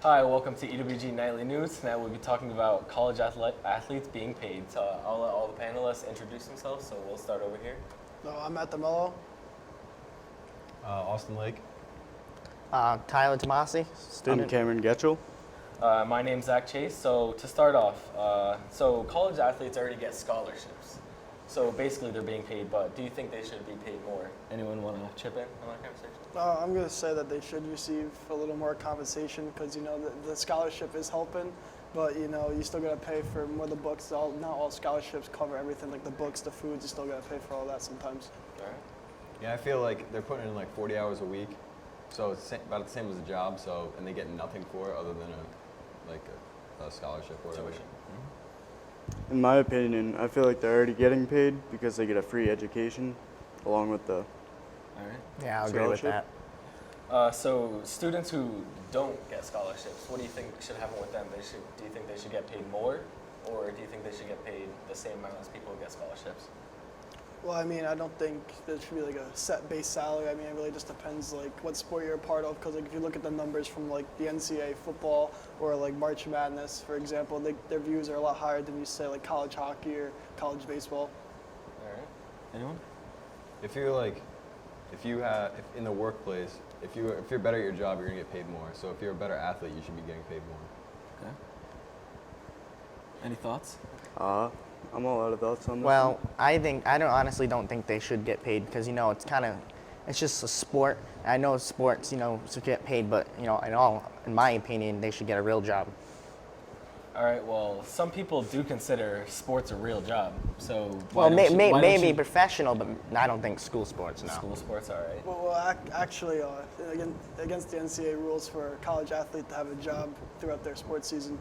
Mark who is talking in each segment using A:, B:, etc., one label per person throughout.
A: Hi, welcome to EWG Nightly News. Tonight we'll be talking about college athletes being paid. So I'll let all the panelists introduce themselves, so we'll start over here.
B: I'm Matt DeMello.
C: Austin Lake.
D: Tyler Tomasi, student.
E: I'm Cameron Getchell.
A: My name's Zach Chase. So to start off, so college athletes already get scholarships. So basically they're being paid, but do you think they should be paid more? Anyone want to chip in on that conversation?
B: I'm going to say that they should receive a little more compensation because, the scholarship is helping, but, you still got to pay for more of the books. Not all scholarships cover everything, like the books, the foods, you still got to pay for all that sometimes.
A: All right.
C: Yeah, I feel like they're putting in like 40 hours a week, so it's about the same as a job. So and they get nothing for it other than a scholarship or whatever.
A: Tuition.
E: In my opinion, I feel like they're already getting paid because they get a free education along with the
A: All right.
D: Yeah, I'll agree with that.
E: Scholarship?
A: So students who don't get scholarships, what do you think should happen with them? Do you think they should get paid more, or do you think they should get paid the same amount as people who get scholarships?
B: Well, I don't think there should be like a set base salary. It really just depends like what sport you're a part of. Because if you look at the numbers from like the NCAA football or like March Madness, for example, their views are a lot higher than you say like college hockey or college baseball.
A: All right. Anyone?
C: If in the workplace, if you're better at your job, you're gonna get paid more. So if you're a better athlete, you should be getting paid more.
A: Okay. Any thoughts?
E: I'm all out of thoughts on this.
D: Well, I honestly don't think they should get paid because it's just a sport. I know sports, should get paid, but in my opinion, they should get a real job.
A: All right. Well, some people do consider sports a real job. So
D: Well,
A: why don't you-
D: maybe professional, but I don't think school sports. No.
A: school sports. All right.
B: Well, actually, against the NCAA rules for a college athlete to have a job throughout their sports season.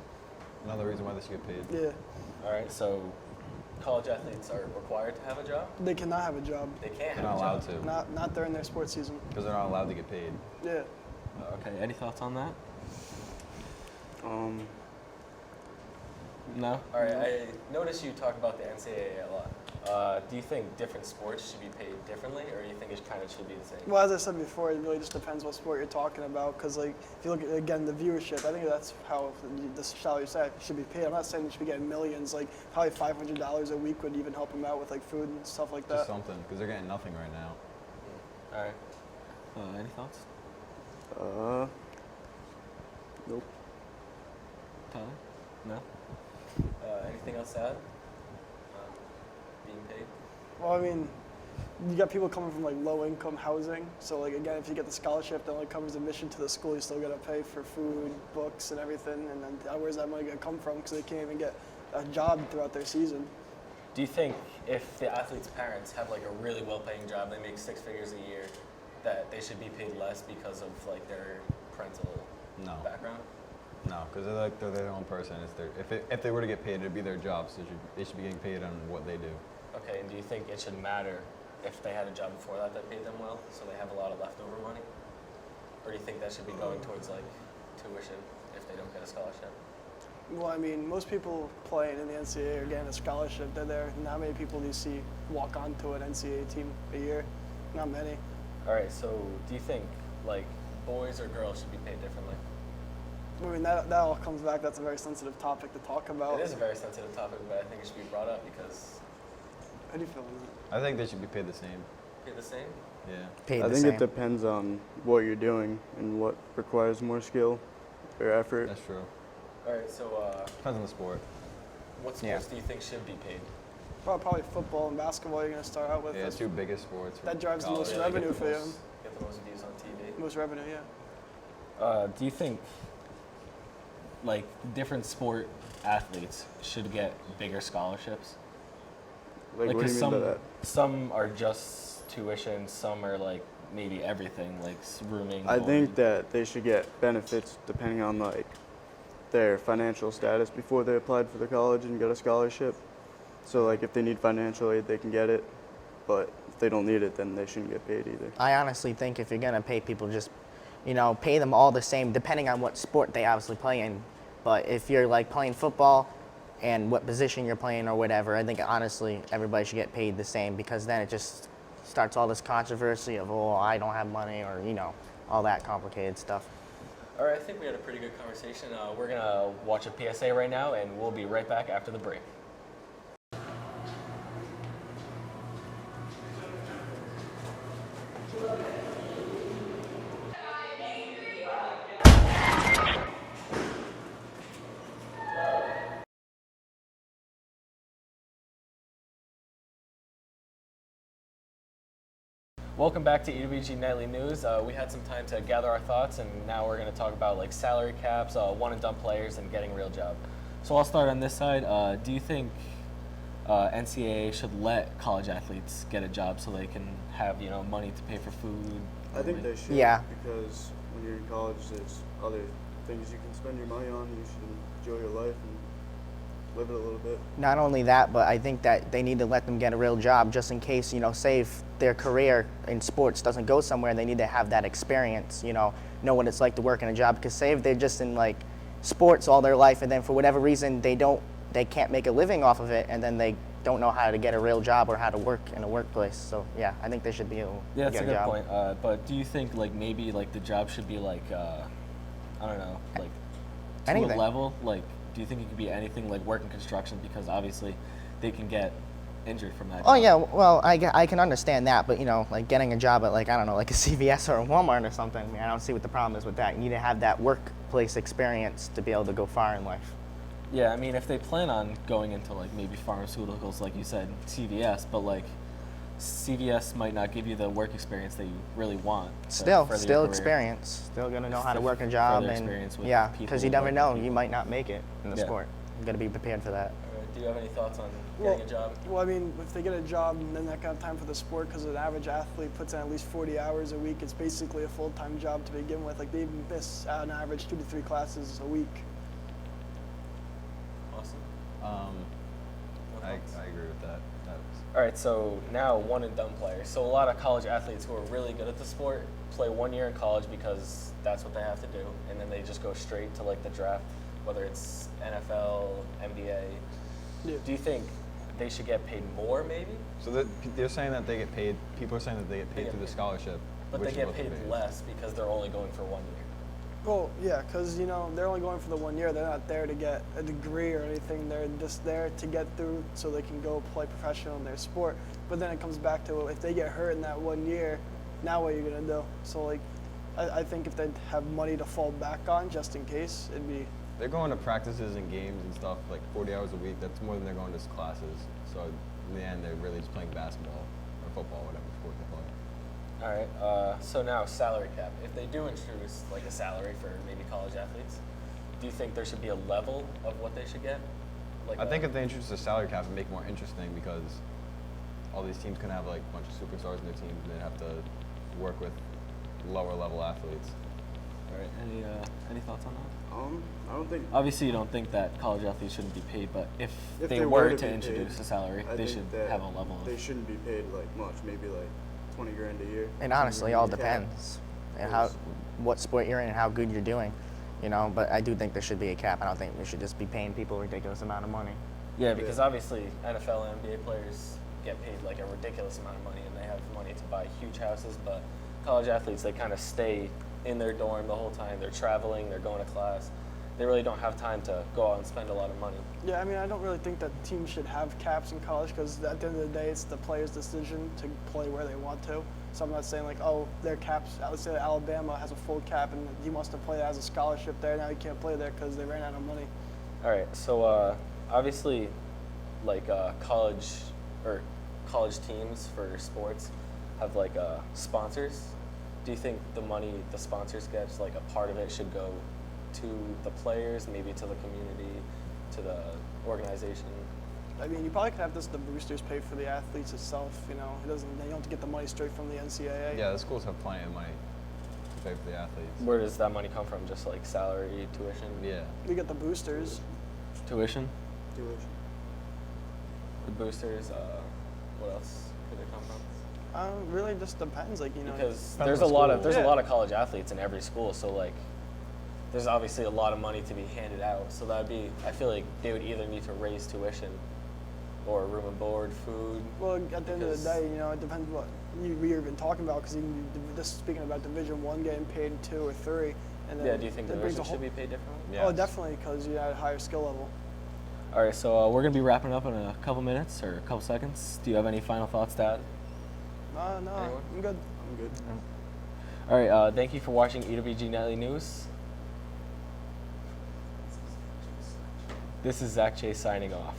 C: Another reason why they should get paid.
B: Yeah,
A: All right. So college athletes are required to have a job.
B: they cannot have a job.
A: They can't
C: They're
A: have
C: not
A: a
C: allowed
A: job.
C: to
B: Not during their sports season.
C: because they're not allowed to get paid.
B: Yeah.
A: Okay. Any thoughts on that?
E: Um,
A: No. All right. I noticed you talk about the NCAA a lot. Do you think different sports should be paid differently, or do you think it kind of should be the same?
B: Well, as I said before, it really just depends what sport you're talking about. Because, if you look at, again, the viewership, I think that's how the salary should be paid. I'm not saying they should be getting millions. Like, probably $500 a week would even help them out with, food and stuff like
C: Just
B: that.
C: something because they're getting nothing right now.
A: All right. Any thoughts,
E: nope.
A: Tyler? No. Anything else to add? Being paid.
B: Well, you got people coming from, low-income housing. So, again, if you get the scholarship that only covers admission to the school, you still got to pay for food, books, and everything. And then where's that money going to come from? Because they can't even get a job throughout their season.
A: Do you think if the athlete's parents have a really well-paying job, they make 6 figures a year, that they should be paid less because of their parental
C: No.
A: background?
C: No, because they're their own person. If they were to get paid, it'd be their job. So they should be getting paid on what they do.
A: Okay, and do you think it should matter if they had a job before that paid them well, so they have a lot of leftover money? Or do you think that should be going towards tuition if they don't get a scholarship?
B: Well, most people playing in the NCAA are getting a scholarship. They're there. Not many people do you see walk onto an NCAA team a year. Not many.
A: All right, so do you think boys or girls should be paid differently?
B: That all comes back. That's a very sensitive topic to talk about.
A: It is a very sensitive topic, but I think it should be brought up because
B: How do you feel on that?
C: I think they should be paid the same.
A: paid the same.
C: Yeah.
D: Paid
E: I
D: the
E: think
D: same.
E: it depends on what you're doing and what requires more skill or effort.
C: That's true.
A: All right, so
C: Depends on the sport.
A: what sports
D: Yeah.
A: do you think should be paid?
B: Probably football and basketball. You're going to start out with.
C: Yeah,
B: That's
C: two biggest sports. for
B: that drives the
C: college.
B: most
A: Yeah,
B: revenue
A: get the
B: for
A: most-
B: you.
A: Get the most views on TV.
B: Most revenue, yeah.
A: Do you think different sport athletes should get bigger scholarships?
E: What do you
A: 'cause
E: mean by that?
A: some are just tuition, some are maybe everything, rooming.
E: I
A: boarding.
E: think that they should get benefits depending on their financial status before they applied for the college and get a scholarship. So if they need financial aid, they can get it, but if they don't need it, then they shouldn't get paid either.
D: I honestly think if you're gonna pay people, just pay them all the same, depending on what sport they obviously play in. But if you're playing football and what position you're playing or whatever, I think honestly everybody should get paid the same because then it just starts all this controversy of I don't have money or all that complicated stuff.
A: All right, I think we had a pretty good conversation. We're gonna watch a PSA right now, and we'll be right back after the break. Welcome back to EWG Nightly News. We had some time to gather our thoughts, and now we're going to talk about like salary caps, one and done players, and getting a real job. So I'll start on this side. Do you think NCAA should let college athletes get a job so they can have money to pay for food?
E: I think they should.
D: Yeah.
E: Because when you're in college, there's other things you can spend your money on. You should enjoy your life and live it a little bit.
D: Not only that, but I think that they need to let them get a real job just in case, say if their career in sports doesn't go somewhere, they need to have that experience, know what it's like to work in a job. Because say if they're just in like sports all their life and then for whatever reason they can't make a living off of it, and then they don't know how to get a real job or how to work in a workplace. So yeah, I think they should be able
A: Yeah,
D: to
A: that's
D: get
A: a good
D: job.
A: point. But do you think like maybe like the job should be like I don't know, like to
D: Anything.
A: a level? Like, do you think it could be anything like work in construction? Because obviously they can get injured from that.
D: Oh
A: job.
D: yeah, well I can understand that, but like getting a job at like I don't know, like a CVS or a Walmart or something. I mean, I don't see what the problem is with that. You need to have that workplace experience to be able to go far in life.
A: Yeah, I mean, if they plan on going into like maybe pharmaceuticals, like you said, CVS, but like CVS might not give you the work experience that you really want. to
D: Still
A: further your career.
D: experience. Still gonna know how to
A: Still
D: work a job,
A: further
D: and
A: experience with
D: yeah,
A: people,
D: because you never
A: working
D: know,
A: with
D: you
A: people.
D: might not make it in the
A: Yeah.
D: sport. You gotta be prepared for that.
A: All right, do you have any thoughts on
B: Well,
A: getting a job?
B: well, I mean, if they get a job and then not got time for the sport, because an average athlete puts in at least 40 hours a week, it's basically a full-time job to begin with. Like they even miss on average 2 to 3 classes a week.
A: Awesome. No
C: I
A: thoughts?
C: agree with that.
A: All right, so now one and done players. So a lot of college athletes who are really good at the sport play 1 year in college because that's what they have to do, and then they just go straight to like the draft, whether it's NFL, NBA.
B: Yeah.
A: Do you think they should get paid more, maybe?
C: So they're saying that they get paid. People are saying that they get
A: They
C: paid
A: get
C: through the
A: paid.
C: scholarship,
A: But
C: which
A: they
C: is
A: get
C: what
A: paid less because they're only going for 1 year.
B: Well, yeah, because they're only going for the 1 year. They're not there to get a degree or anything. They're just there to get through so they can go play professional in their sport. But then it comes back to if they get hurt in that 1 year, now what are you gonna do? So like, I think if they have money to fall back on just in case, it'd be.
C: They're going to practices and games and stuff like 40 hours a week. That's more than they're going to classes. So in the end, they're really just playing basketball or football, whatever sport they play.
A: All right. So now salary cap. If they do introduce like a salary for maybe college athletes, do you think there should be a level of what they should get? Like
C: I think if they introduce a salary cap and make it more interesting, because all these teams can have like a bunch of superstars in their team, and they have to work with lower level athletes.
A: All right. Any thoughts on that?
E: I don't think.
A: Obviously, you don't think that college athletes shouldn't be paid, but if they
E: they
A: were
E: to
A: to
E: be
A: introduce
E: paid,
A: a salary,
E: I
A: they
E: think
A: should
E: that
A: have a level
E: They
A: of.
E: shouldn't be paid like much, maybe like 20 grand a year.
D: And honestly, all
E: 20 grand a cap.
D: depends and what sport you're in and how good you're doing, But I do think there should be a cap. I don't think we should just be paying people a ridiculous amount of money.
A: Yeah, because obviously NFL and NBA players get paid like a ridiculous amount of money, and they have money to buy huge houses. But college athletes, they kind of stay in their dorm the whole time. They're traveling, they're going to class. They really don't have time to go out and spend a lot of money.
B: Yeah, I mean, I don't really think that teams should have caps in college because at the end of the day, it's the player's decision to play where they want to. So I'm not saying like, oh, their caps. Let's say Alabama has a full cap and he wants to play as a scholarship there. Now he can't play there because they ran out of money.
A: All right, so obviously, like college teams for sports have like sponsors. Do you think the money the sponsors get, like a part of it, should go to the players, maybe to the community, to the organization?
B: I mean, you probably could have the boosters pay for the athletes itself. They don't have to get the money straight from the NCAA.
C: Yeah, the schools have plenty of money to pay for the athletes.
A: Where does that money come from? Just like salary, tuition?
C: Yeah.
B: You get the boosters.
A: Tuition?
E: Tuition.
A: The boosters, what else could it come from?
B: Really just depends. Like
A: Because
C: Depends
A: there's
C: on
A: a lot
C: the
A: of there's
B: school.
A: a lot of college athletes in every school, so like there's obviously a lot of money to be handed out. So that'd be, I feel like they would either need to raise tuition or room and board, food.
B: Well, at the end of
A: Because-
B: the day, it depends what we were even talking about, because just speaking about Division One getting paid 2 or 3, and then
A: Yeah, do you think
B: that brings
A: division
B: a whole-
A: should be paid differently?
C: Yeah.
B: Oh, definitely, because you had a higher skill level.
A: All right, so we're going to be wrapping up in a couple minutes or a couple seconds. Do you have any final thoughts to add?
B: No,
A: Anyone?
B: I'm good.
E: I'm good.
A: All right, thank you for watching EWG Nightly News. This is Zach Chase signing off.